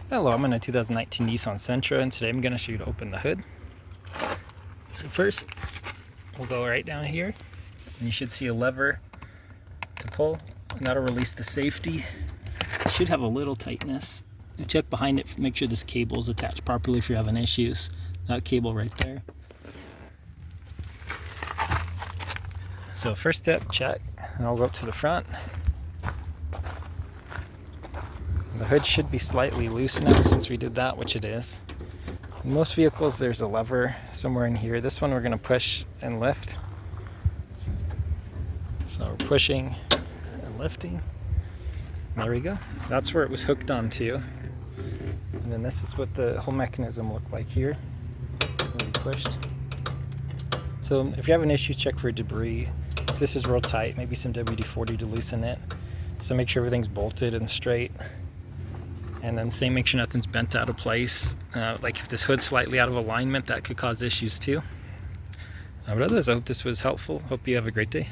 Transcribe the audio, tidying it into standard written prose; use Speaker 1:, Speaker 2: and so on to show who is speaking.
Speaker 1: Hello, I'm in a 2019 Nissan Sentra, and today I'm going to show you to open the hood. So first, we'll go right down here, and you should see a lever to pull, and that'll release the safety. It should have a little tightness. You check behind it, make sure this cable is attached properly if you're having issues. That cable right there. So first step, check, and I'll go up to the front. The hood should be slightly loose now since we did that, which it is. In most vehicles there's a lever somewhere in here. This one we're going to push and lift. So we're pushing and lifting. There we go. That's where it was hooked onto. And then this is what the whole mechanism looked like here when we pushed. So if you're having issues, check for debris. If this is real tight, maybe some WD-40 to loosen it. So make sure everything's bolted and straight. And then same, make sure nothing's bent out of place. Like if this hood's slightly out of alignment, that could cause issues too. But otherwise, I hope this was helpful. Hope you have a great day.